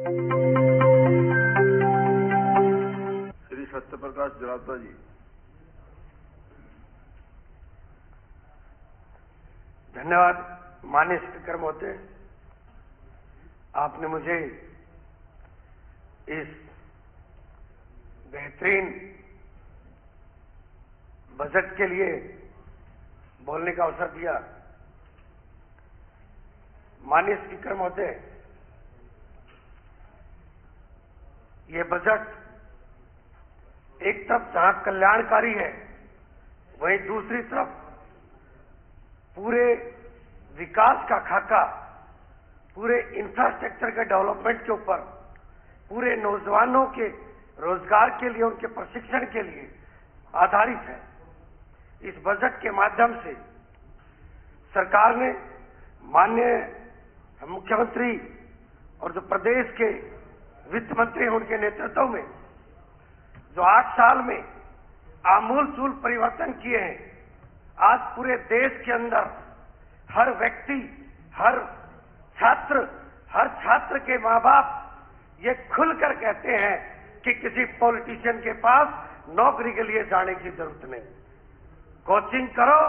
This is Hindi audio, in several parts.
श्री सत्यप्रकाश जलाता जी। धन्यवाद माननीय स्पीकर महोदय, आपने मुझे इस बेहतरीन बजट के लिए बोलने का अवसर दिया। माननीय स्पीकर महोदय, ये बजट एक तरफ जहां कल्याणकारी है, वहीं दूसरी तरफ पूरे विकास का खाका, पूरे इंफ्रास्ट्रक्चर के डेवलपमेंट के ऊपर, पूरे नौजवानों के रोजगार के लिए, उनके प्रशिक्षण के लिए आधारित है। इस बजट के माध्यम से सरकार ने, माननीय मुख्यमंत्री और जो प्रदेश के वित्त मंत्री हैं, उनके नेतृत्व में जो 8 साल में आमूलचूल परिवर्तन किए हैं, आज पूरे देश के अंदर हर व्यक्ति, हर छात्र के माँ बाप ये खुलकर कहते हैं कि किसी पॉलिटिशियन के पास नौकरी के लिए जाने की जरूरत नहीं, कोचिंग करो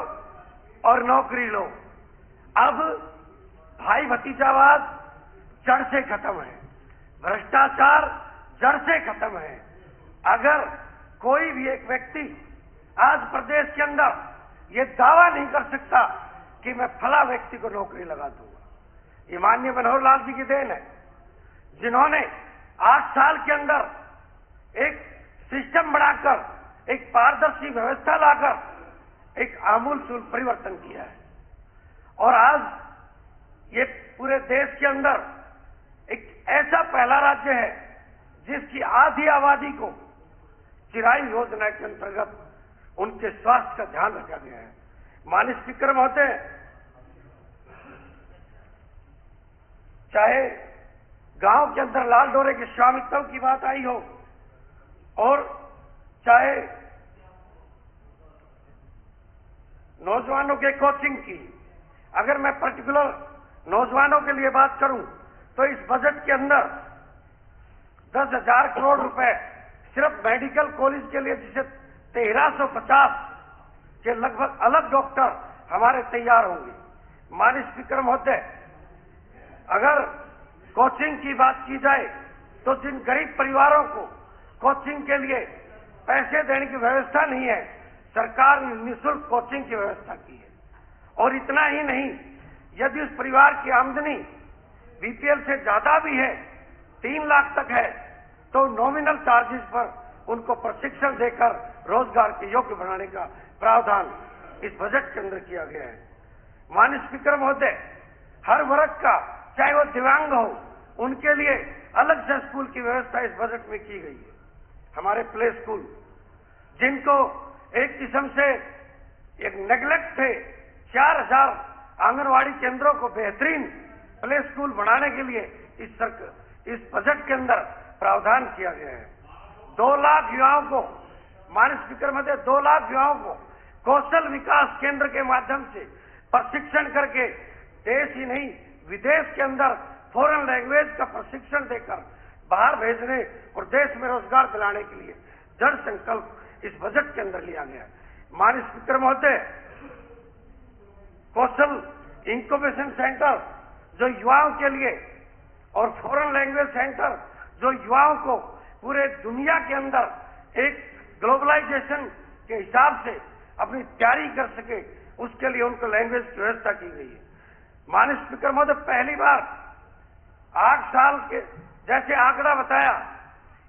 और नौकरी लो। अब भाई भतीजावाद जड़ से खत्म है, भ्रष्टाचार जड़ से खत्म है। अगर कोई भी एक व्यक्ति आज प्रदेश के अंदर ये दावा नहीं कर सकता कि मैं फला व्यक्ति को नौकरी लगा दूंगा, ये माननीय मनोहर लाल जी की देन है, जिन्होंने 8 साल के अंदर एक सिस्टम बनाकर, एक पारदर्शी व्यवस्था लाकर एक आमूलचूल परिवर्तन किया है। और आज ये पूरे देश के अंदर एक ऐसा पहला राज्य है जिसकी आधी आबादी को चिरायु योजना के अंतर्गत उनके स्वास्थ्य का ध्यान रखा गया है। माननीय स्पीकर महोदय, चाहे गांव के अंदर लाल डोरे के स्वामित्व की बात आई हो, और चाहे नौजवानों के कोचिंग की, अगर मैं पर्टिकुलर नौजवानों के लिए बात करूं तो इस बजट के अंदर 10,000 करोड़ रुपए सिर्फ मेडिकल कॉलेज के लिए, जिसे 1350 के लगभग अलग डॉक्टर हमारे तैयार होंगे। माननीय स्पीकर महोदय, अगर कोचिंग की बात की जाए तो जिन गरीब परिवारों को कोचिंग के लिए पैसे देने की व्यवस्था नहीं है, सरकार ने निःशुल्क कोचिंग की व्यवस्था की है। और इतना ही नहीं, यदि उस परिवार की आमदनी बीपीएल से ज्यादा भी है, 3 लाख तक है, तो नॉमिनल चार्जेस पर उनको प्रशिक्षण देकर रोजगार के योग्य बनाने का प्रावधान इस बजट के अंदर किया गया है। माननीय स्पीकर महोदय, हर वर्ग का, चाहे वो दिव्यांग हो, उनके लिए अलग से स्कूल की व्यवस्था इस बजट में की गई है। हमारे प्ले स्कूल, जिनको एक किस्म से एक नेग्लेक्ट थे, 4000 आंगनवाड़ी केंद्रों को बेहतरीन प्ले स्कूल बनाने के लिए इस बजट के अंदर प्रावधान किया गया है। 2 लाख युवाओं को, माननीय स्पीकर महोदय, 2 लाख युवाओं को कौशल विकास केंद्र के माध्यम से प्रशिक्षण करके देश ही नहीं विदेश के अंदर फॉरेन लैंग्वेज का प्रशिक्षण देकर बाहर भेजने और देश में रोजगार दिलाने के लिए दृढ़ संकल्प इस बजट के अंदर लिया गया है। माननीय स्पीकर महोदय, कौशल इंक्यूबेशन सेंटर जो युवाओं के लिए, और फॉरेन लैंग्वेज सेंटर जो युवाओं को पूरे दुनिया के अंदर एक ग्लोबलाइजेशन के हिसाब से अपनी तैयारी कर सके, उसके लिए उनको लैंग्वेज की व्यवस्था की गई है। माननीय स्पीकर महोदय, पहली बार 8 साल के जैसे आंकड़ा बताया,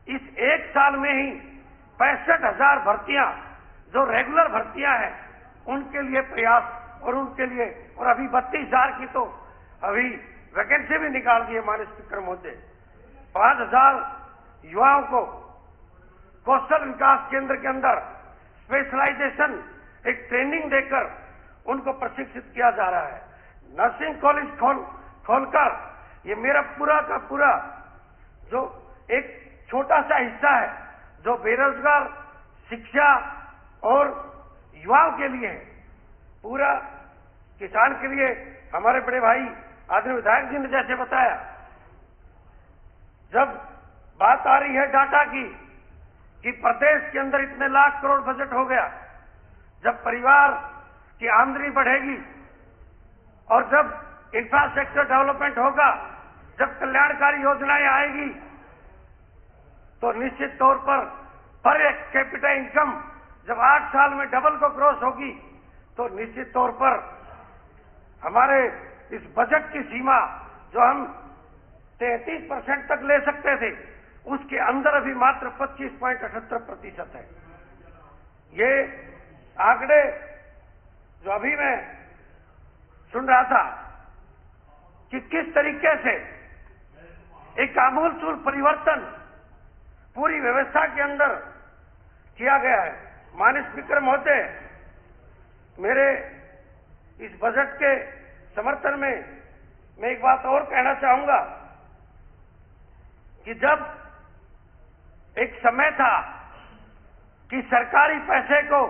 इस 1 साल में ही 65,000 भर्तियां जो रेगुलर भर्तियां हैं उनके लिए प्रयास, और उनके लिए, और अभी 32,000 की तो अभी वैकेंसी भी निकाल दी है। माननीय स्पीकर महोदय, 5,000 युवाओं को कौशल विकास केंद्र के अंदर स्पेशलाइजेशन एक ट्रेनिंग देकर उनको प्रशिक्षित किया जा रहा है। नर्सिंग कॉलेज खोलकर ये मेरा पूरा का पूरा जो एक छोटा सा हिस्सा है जो बेरोजगार शिक्षा और युवाओं के लिए है, पूरा किसान के लिए हमारे बड़े भाई आदरणीय विधायक जी ने जैसे बताया, जब बात आ रही है डाटा की कि प्रदेश के अंदर इतने लाख करोड़ बजट हो गया, जब परिवार की आमदनी बढ़ेगी और जब इंफ्रास्ट्रक्चर डेवलपमेंट होगा, जब कल्याणकारी योजनाएं आएगी, तो निश्चित तौर पर कैपिटा इनकम जब 8 साल में डबल को क्रॉस होगी, तो निश्चित तौर पर हमारे इस बजट की सीमा जो हम 33% तक ले सकते थे, उसके अंदर अभी मात्र 25.78% है। ये आंकड़े जो अभी मैं सुन रहा था कि किस तरीके से एक आमूलचूल परिवर्तन पूरी व्यवस्था के अंदर किया गया है। माननीय स्पीकर महोदय, मेरे इस बजट के समर्थन में मैं एक बात और कहना चाहूंगा कि जब एक समय था कि सरकारी पैसे को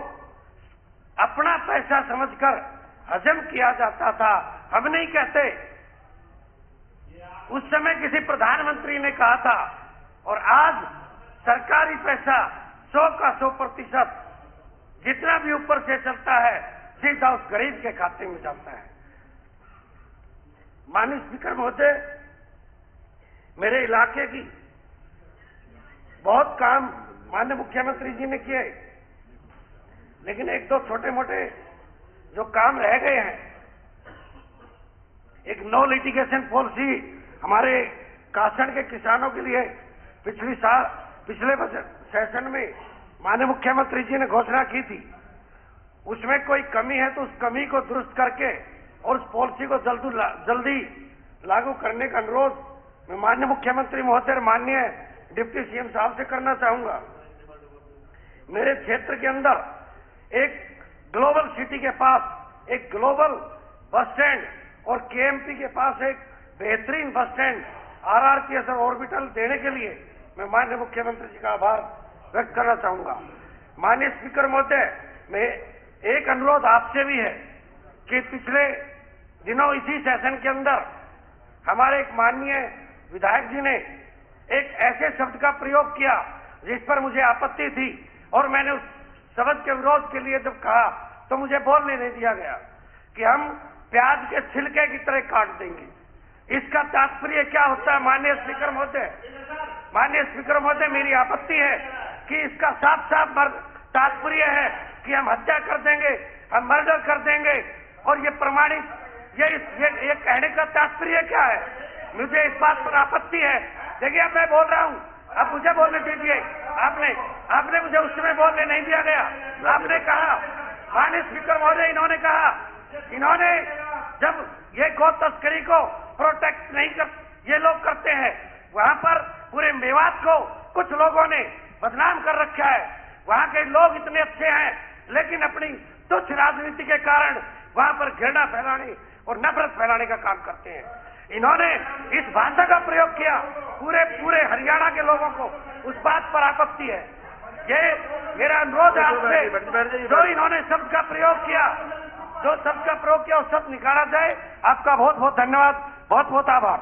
अपना पैसा समझकर हजम किया जाता था, हम नहीं कहते, उस समय किसी प्रधानमंत्री ने कहा था, और आज सरकारी पैसा 100 का 100% जितना भी ऊपर से चलता है सीधा उस गरीब के खाते में जाता है। माननीय स्पीकर महोदय, मेरे इलाके की बहुत काम माननीय मुख्यमंत्री जी ने किए, लेकिन एक दो छोटे मोटे जो काम रह गए हैं, एक नो लिटिगेशन पॉलिसी हमारे कासड़ के किसानों के लिए पिछले बजट सेशन में माननीय मुख्यमंत्री जी ने घोषणा की थी। उसमें कोई कमी है तो उस कमी को दुरुस्त करके और उस पॉलिसी को जल्दी लागू करने का अनुरोध मैं माननीय मुख्यमंत्री महोदय और माननीय डिप्टी सीएम साहब से करना चाहूंगा। मेरे क्षेत्र के अंदर एक ग्लोबल सिटी के पास एक ग्लोबल बस स्टैंड और केएमपी के पास एक बेहतरीन बस स्टैंड आरआरपीएस और ऑर्बिटल देने के लिए मैं माननीय मुख्यमंत्री जी का आभार व्यक्त करना चाहूंगा। माननीय स्पीकर महोदय, मैं एक अनुरोध आपसे भी है कि पिछले दिनों इसी सेशन के अंदर हमारे एक माननीय विधायक जी ने एक ऐसे शब्द का प्रयोग किया जिस पर मुझे आपत्ति थी, और मैंने उस शब्द के विरोध के लिए जब कहा तो मुझे बोलने नहीं दिया गया कि हम प्याज के छिलके की तरह काट देंगे। इसका तात्पर्य क्या होता है? माननीय स्पीकर महोदय, मेरी आपत्ति है कि इसका साफ साफ तात्पर्य है कि हम हत्या कर देंगे, हम मर्डर कर देंगे, और ये प्रमाणित ये कहने का तात्पर्य क्या है? मुझे इस बात पर आपत्ति है। देखिए, अब मैं बोल रहा हूं, अब मुझे बोलने दीजिए। आपने मुझे उस समय बोलने नहीं दिया गया। आपने कहा, माननीय स्पीकर महोदय, इन्होंने जब ये गौ तस्करी को प्रोटेक्ट नहीं कर ये लोग करते हैं, वहां पर पूरे मेवात को कुछ लोगों ने बदनाम कर रखा है। वहां के लोग इतने अच्छे हैं, लेकिन अपनी तुच्छ राजनीति के कारण वहां पर घृणा फैलाने और नफरत फैलाने का काम करते हैं। इन्होंने इस भाषा का प्रयोग किया, पूरे हरियाणा के लोगों को उस बात पर आपत्ति है। ये मेरा अनुरोध है आपसे, जो इन्होंने शब्द का प्रयोग किया वो शब्द निकाला जाए। आपका बहुत बहुत धन्यवाद, बहुत बहुत आभार।